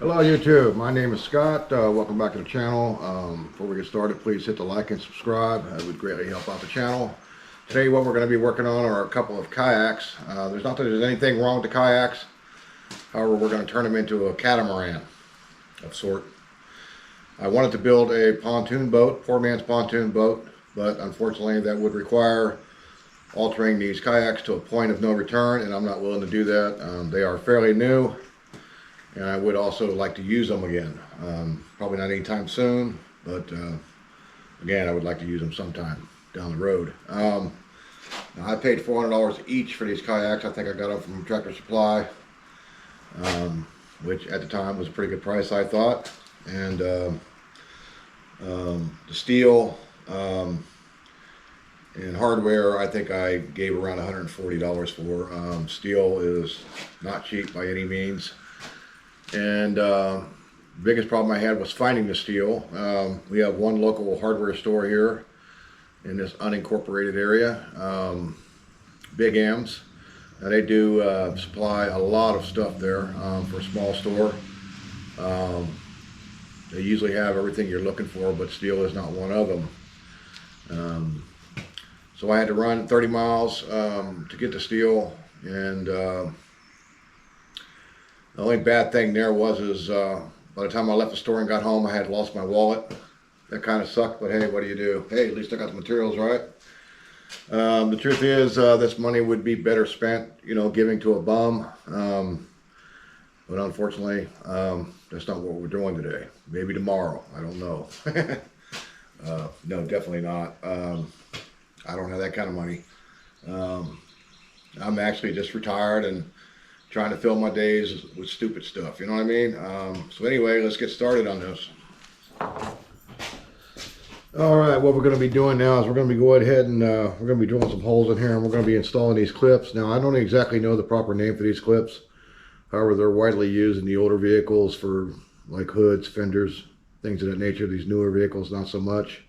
Hello YouTube, my name is Scott. Welcome back to the channel. Before we get started, please hit the like and subscribe. That would greatly help out the channel. Today what we're going to be working on are a couple of kayaks. There's not that there's anything wrong with the kayaks. However, we're going to turn them into a catamaran of sort. I wanted to build a pontoon boat, poor man's pontoon boat, but unfortunately that would require altering these kayaks to a point of no return, and I'm not willing to do that. They are fairly new. And I would also like to use them again. Probably not anytime soon, but again, I would like to use them sometime down the road. Now I paid $400 each for these kayaks. I think I got them from Tractor Supply, which at the time was a pretty good price, I thought. And the steel and hardware, I think I gave around $140 for. Steel is not cheap by any means. And biggest problem I had was finding the steel. We have one local hardware store here in this unincorporated area, Big M's. Now they do supply a lot of stuff there for a small store. They usually have everything you're looking for, but steel is not one of them. So I had to run 30 miles to get the steel, and the only bad thing there was by the time I left the store and got home, I had lost my wallet. That kind of sucked, but hey, what do you do? Hey, at least I got the materials, right? The truth is, this money would be better spent, giving to a bum. But unfortunately, that's not what we're doing today. Maybe tomorrow, I don't know. No, definitely not. I don't have that kind of money. I'm actually just retired and trying to fill my days with stupid stuff, you know what I mean? So anyway, let's get started on this. All right, what we're going to be doing now is we're going to be going ahead and we're going to be drilling some holes in here, and we're going to be installing these clips. Now, I don't exactly know the proper name for these clips. However, they're widely used in the older vehicles for like hoods, fenders, things of that nature. These newer vehicles, not so much.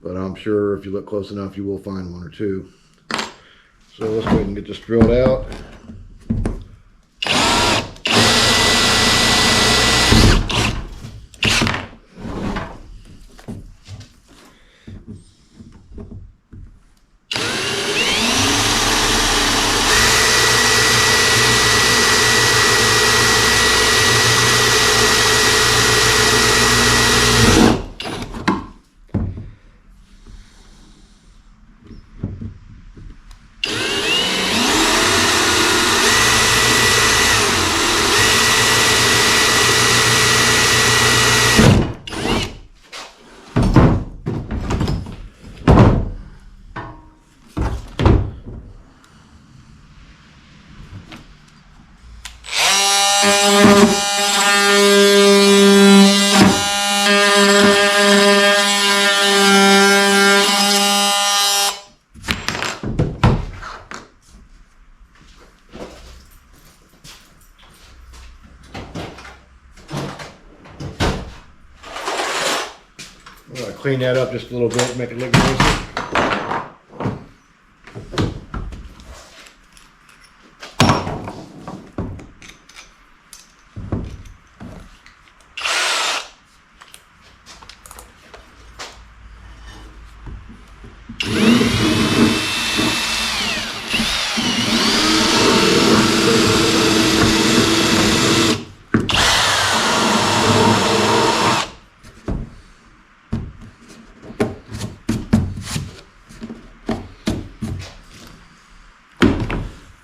But I'm sure if you look close enough, you will find one or two. So let's go ahead and get this drilled out. I'm going to clean that up just a little bit, make it look nicer.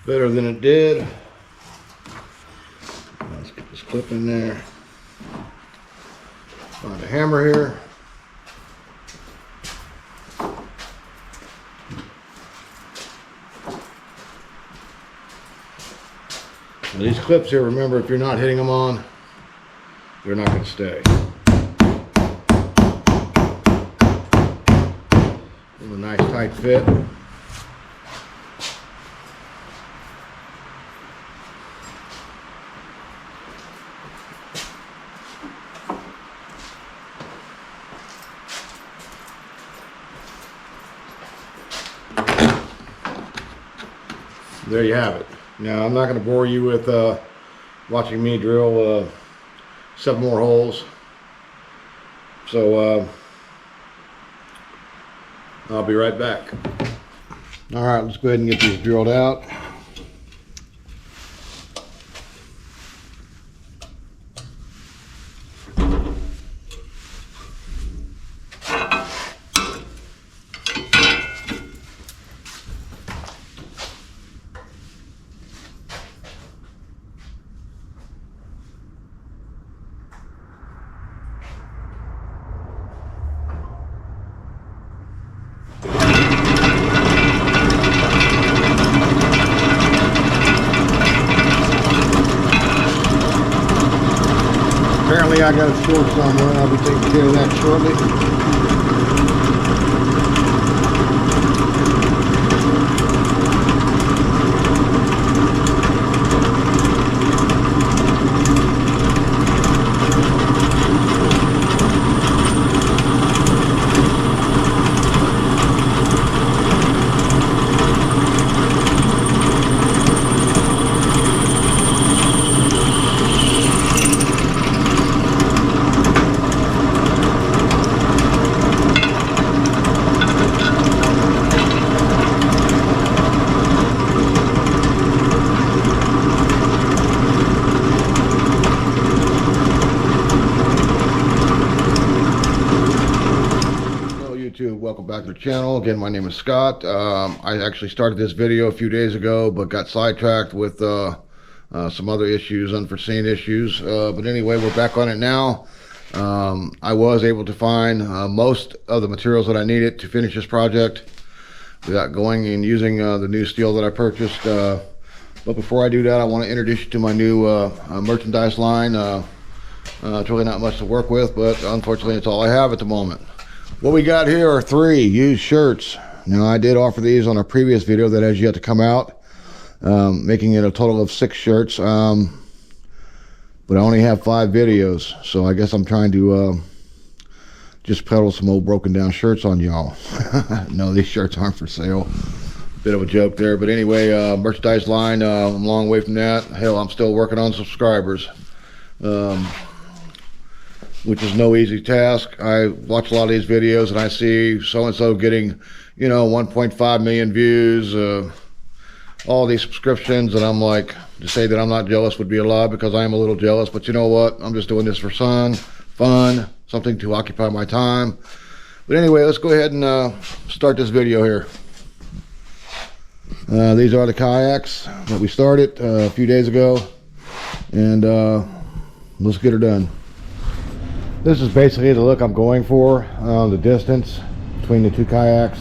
Better than it did. Let's get this clip in there. Find a hammer here. Now these clips here, remember, if you're not hitting them on, they're not going to stay. Give them a nice tight fit. There you have it. Now, I'm not going to bore you with watching me drill 7 more holes. So I'll be right back. All right, let's go ahead and get these drilled out. Apparently I got a short somewhere. I'll be taking care of that shortly. Welcome back to the channel. Again, my name is Scott. I actually started this video a few days ago, but got sidetracked with some other issues, unforeseen issues. But anyway, we're back on it now. I was able to find most of the materials that I needed to finish this project without going and using the new steel that I purchased. But before I do that, I want to introduce you to my new merchandise line. It's really not much to work with, but unfortunately, it's all I have at the moment. What we got here are 3 used shirts. Now, I did offer these on a previous video that has yet to come out, making it a total of 6 shirts. But I only have 5 videos, so I guess I'm trying to just peddle some old broken down shirts on y'all. No, these shirts aren't for sale. Bit of a joke there, but anyway, merchandise line, I'm a long way from that. Hell, I'm still working on subscribers. Which is no easy task. I watch a lot of these videos and I see so-and-so getting, 1.5 million views, all these subscriptions, and I'm like, to say that I'm not jealous would be a lie, because I am a little jealous, but you know what? I'm just doing this for fun, something to occupy my time. But anyway, let's go ahead and start this video here. These are the kayaks that we started a few days ago, and let's get her done. This is basically the look I'm going for, the distance between the 2 kayaks.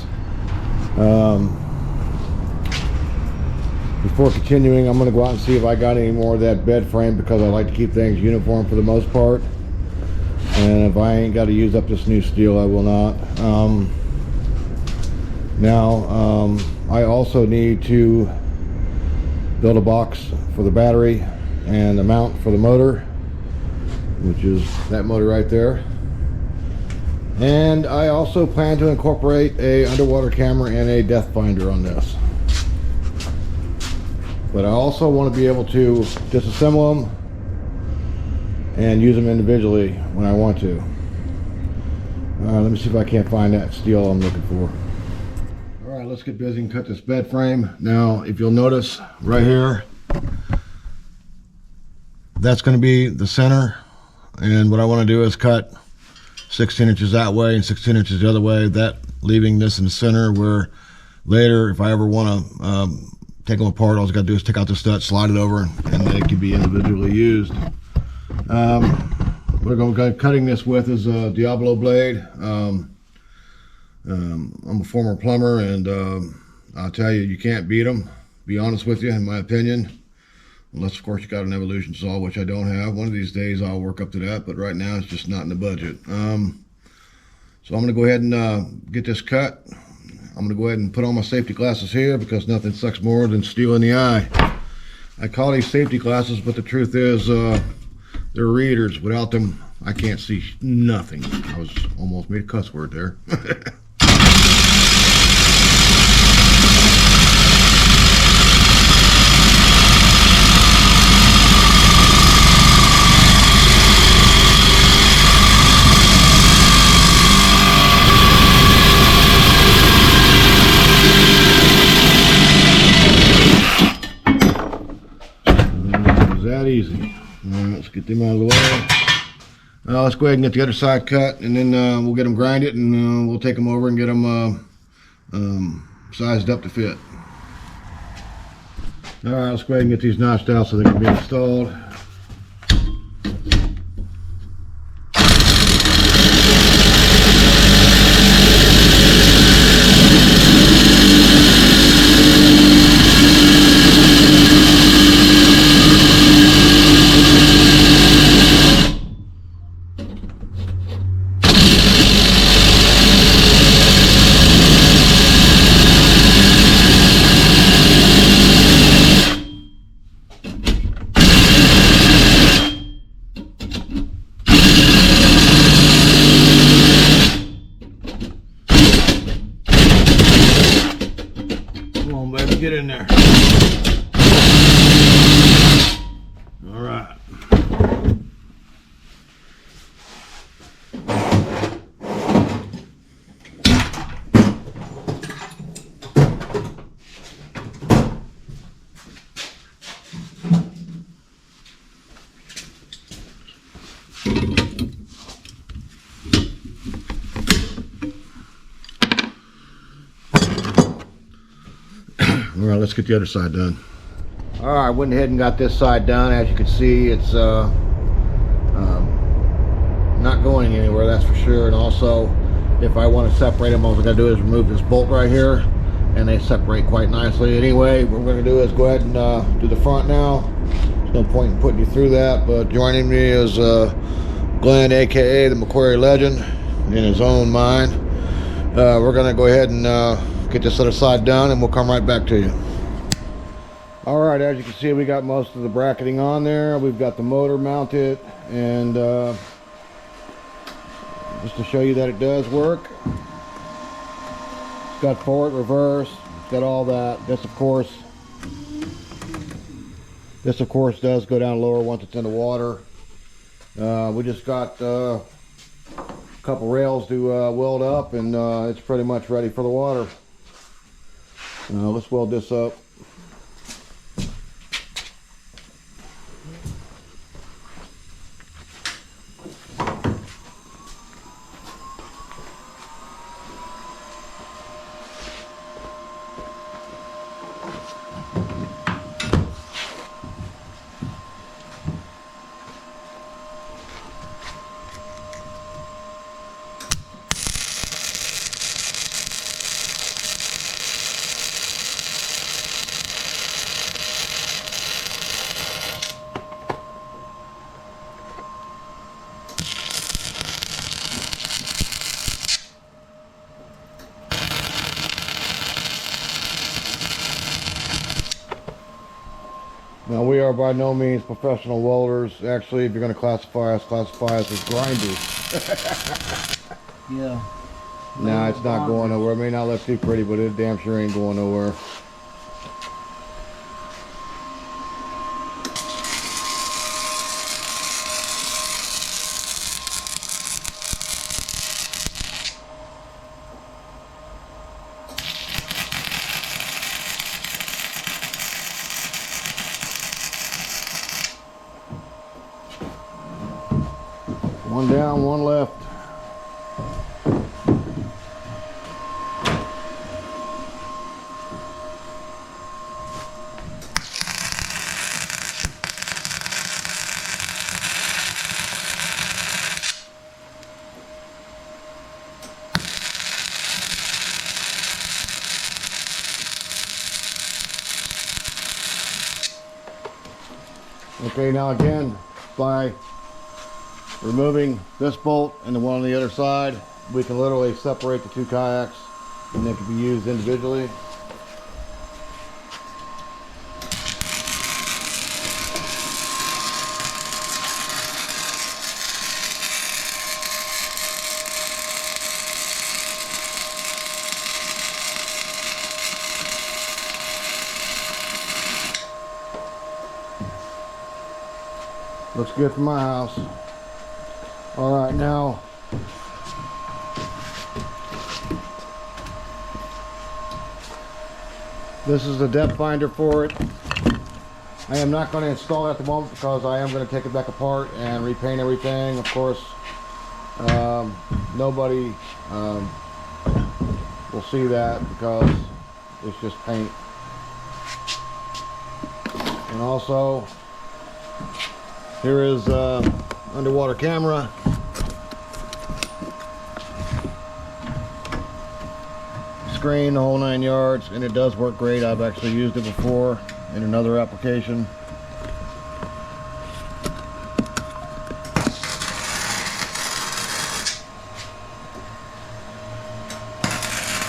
Before continuing, I'm going to go out and see if I got any more of that bed frame, because I like to keep things uniform for the most part. And if I ain't got to use up this new steel, I will not. I also need to build a box for the battery and a mount for the motor, which is that motor right there. And I also plan to incorporate a underwater camera and a depth finder on this. But I also want to be able to disassemble them and use them individually when I want to. Let me see if I can't find that steel I'm looking for. Alright, let's get busy and cut this bed frame. Now, if you'll notice right here, that's going to be the center. And what I want to do is cut 16 inches that way and 16 inches the other way, that leaving this in the center, where later, if I ever want to take them apart, all I got to do is take out the stud, slide it over, and they can be individually used. What I'm going to be cutting this with is a Diablo blade. I'm a former plumber, and I'll tell you, you can't beat them, be honest with you, in my opinion. Unless, of course, you got an Evolution saw, which I don't have. One of these days I'll work up to that, but right now it's just not in the budget. So I'm going to go ahead and get this cut. I'm going to go ahead and put on my safety glasses here, because nothing sucks more than steel in the eye. I call these safety glasses, but the truth is they're readers. Without them, I can't see nothing. I was almost made a cuss word there. was that easy. All right, let's get them out of the way. Let's go ahead and get the other side cut, and then we'll get them grinded, and we'll take them over and get them sized up to fit. All right, let's go ahead and get these notched out so they can be installed. Get in there. All right. All right, let's get the other side done. All right, I went ahead and got this side done. As you can see, it's not going anywhere, that's for sure. And also, if I want to separate them, all I gotta do is remove this bolt right here, and they separate quite nicely. Anyway, what we're gonna do is go ahead and do the front now. There's no point in putting you through that, but joining me is Glenn, aka the McQuarrie Legend, in his own mind. We're gonna go ahead and get this other side done, and we'll come right back to you. All right, as you can see, we got most of the bracketing on there. We've got the motor mounted, and just to show you that it does work, it's got forward, reverse, it's got all that. This of course does go down lower once it's in the water. We just got a couple rails to weld up, and it's pretty much ready for the water. Let's weld this up. Now, we are by no means professional welders. Actually, if you're going to classify us as grinders. Yeah. Nah, it's not going nowhere. It may not look too pretty, but it damn sure ain't going nowhere. One down, one left. Okay, now again, by removing this bolt and the one on the other side, we can literally separate the two kayaks, and they can be used individually. Looks good for my house. All right, now this is the depth finder for it. I am not going to install it at the moment because I am going to take it back apart and repaint everything. Of course, nobody will see that because it's just paint. And also, here is underwater camera. Screen, the whole 9 yards, and it does work great. I've actually used it before in another application.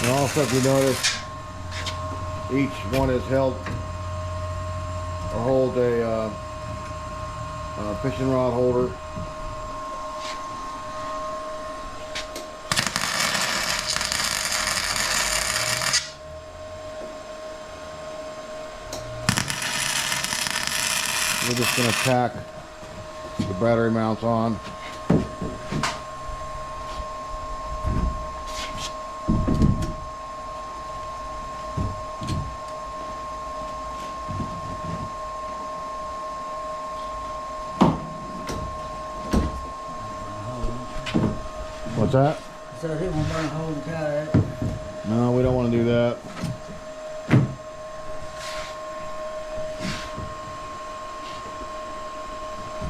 And also, if you notice, each one is held or hold a fishing rod holder. We're just going to tack the battery mounts on. What's that? So he won't burn a hole in the kayak. No, we don't want to do that.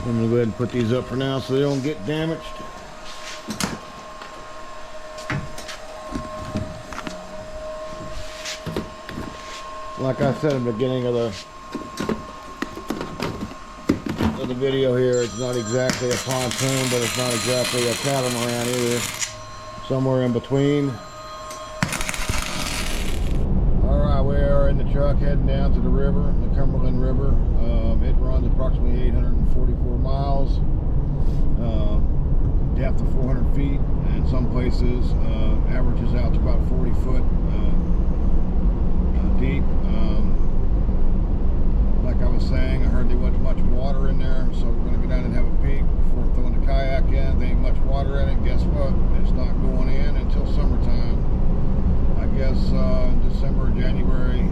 I'm going to go ahead and put these up for now so they don't get damaged. Like I said in the beginning of the video here, it's not exactly a pontoon, but it's not exactly a catamaran either. Somewhere in between. Alright, we are in the truck heading down to the river, the Cumberland River. It runs approximately 844 miles, depth of 400 feet, and some places averages out to about 40 foot deep. Like I was saying, I heard there wasn't much water in there, so we're going to go down and have a peek before throwing the kayak in. There ain't much water in it. Guess what? It's not going in until summertime. I guess December, January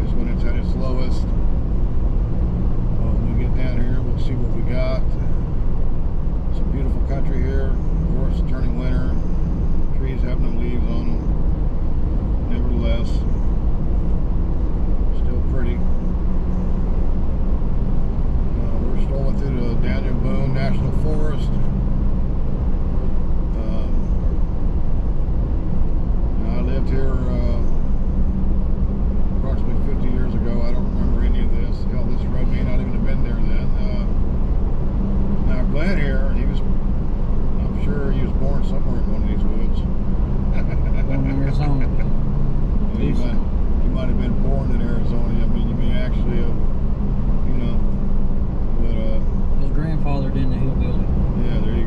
is when it's at its lowest. When we get down here, we'll see what we got. It's a beautiful country here. Of course, it's turning winter. Trees have no leaves on them. Nevertheless, still pretty. We're strolling through the Daniel Boone National Forest. I lived here approximately 50 years ago. I don't remember any of this. Hell, this road may not even have been there then. Now Glenn here, I'm sure he was born somewhere in one of these woods. Born in Arizona. He might have been born in Arizona. I mean, you may actually have, you know, but his grandfather did the hillbilly. yeah, there you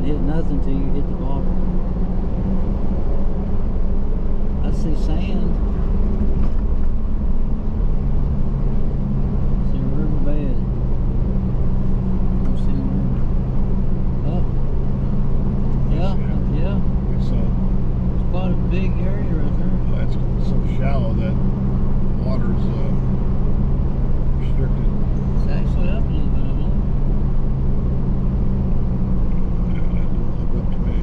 wouldn't hit nothing till you hit the water. I see sand. See a riverbed. I'm seeing river. Oh. Yeah, yeah. It's It's quite a big area right there. it's so shallow that water's restricted. It's actually up a little bit, I believe. Yeah, that don't look up to me.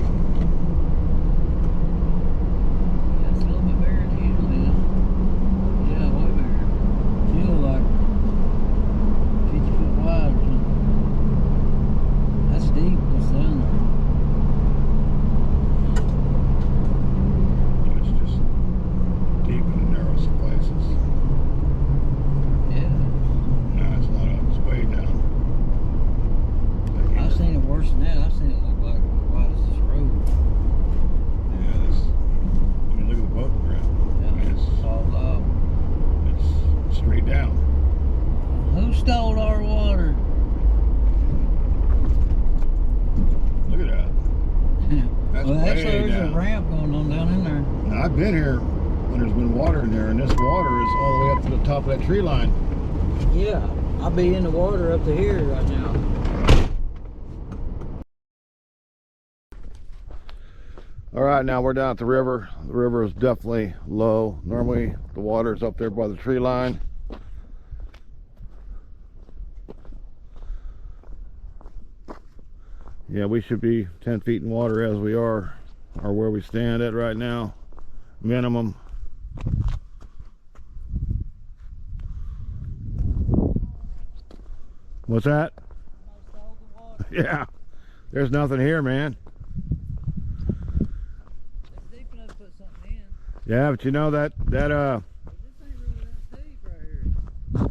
Yeah, it's a little bit bigger than it usually is. Yeah, way bigger. Feel like 50 foot wide or something. That's deep. What's down there? It's just deep in the narrowest places. Yeah. No, it's not up. It's way down. I've seen it worse than that. I've seen it look like as wide as this road. Yeah, this. I mean, look at the boat we're in. I Yeah, mean, it's all up. it's straight down. Who stole our water? Look at that. That's Well, actually, way there's down. a ramp going on down in there. Now, I've been here when there's been water in there, and this water is all the way up to the top of that tree line. Yeah, I'll be in the water up to here right now. All right, now we're down at the river. The river is definitely low. Normally the water is up there by the tree line. Yeah, we should be 10 feet in water as we are, or where we stand at right now, minimum. What's that? Yeah, there's nothing here, man. Deep enough to put something in. Yeah, but you know that This ain't really that deep right here.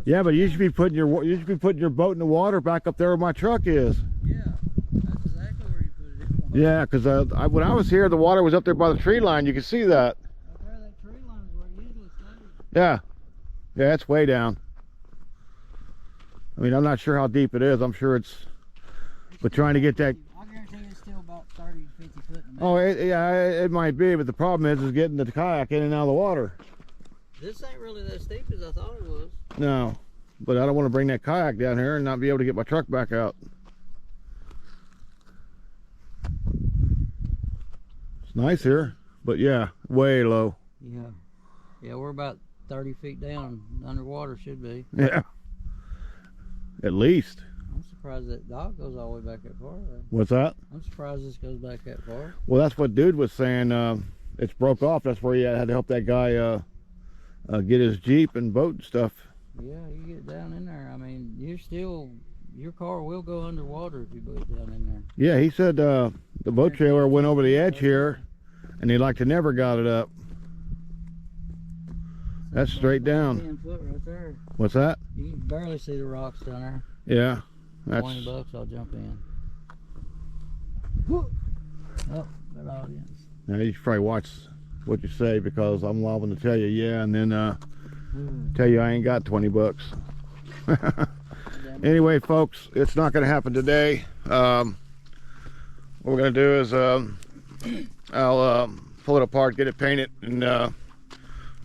yeah, but you should be putting your boat in the water back up there where my truck is. Yeah, that's exactly where you put it in. Yeah, because when I was here, the water was up there by the tree line. You can see that. Up there, that tree line is where it usually stays. Yeah, yeah, it's way down. I mean, I'm not sure how deep it is. I'm sure it's, but trying to get that. I guarantee it's still about 30 to 50 foot in the Oh, yeah, it might be, but the problem is getting the kayak in and out of the water. This ain't really that steep as I thought it was. No, but I don't want to bring that kayak down here and not be able to get my truck back out. It's nice here, but yeah, way low. Yeah. Yeah, we're about 30 feet down underwater, should be. Yeah, at least. I'm surprised that dock goes all the way back that far. What's that? I'm surprised this goes back that far. Well, that's what dude was saying. It's broke off. That's where he had to help that guy get his Jeep and boat and stuff. Yeah, you get down in there. I mean, your car will go underwater if you put it down in there. Yeah, he said the boat trailer went over the edge here, and he like to never got it up. That's straight down. 10 foot right there. What's that? You can barely see the rocks down there. Yeah, that's. $20, I'll jump in. Whoop. Oh, good audience. Now you should probably watch what you say, because I'm liable to tell you yeah, and then tell you I ain't got $20. Anyway, folks, it's not going to happen today. What we're going to do is I'll pull it apart, get it painted, and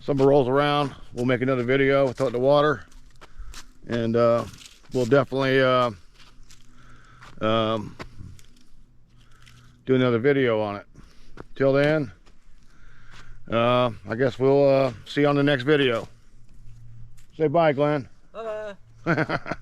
summer rolls around, we'll make another video, throw it in the water, and we'll definitely do another video on it. Till then, I guess we'll see you on the next video. Say bye, Glenn. Bye-bye.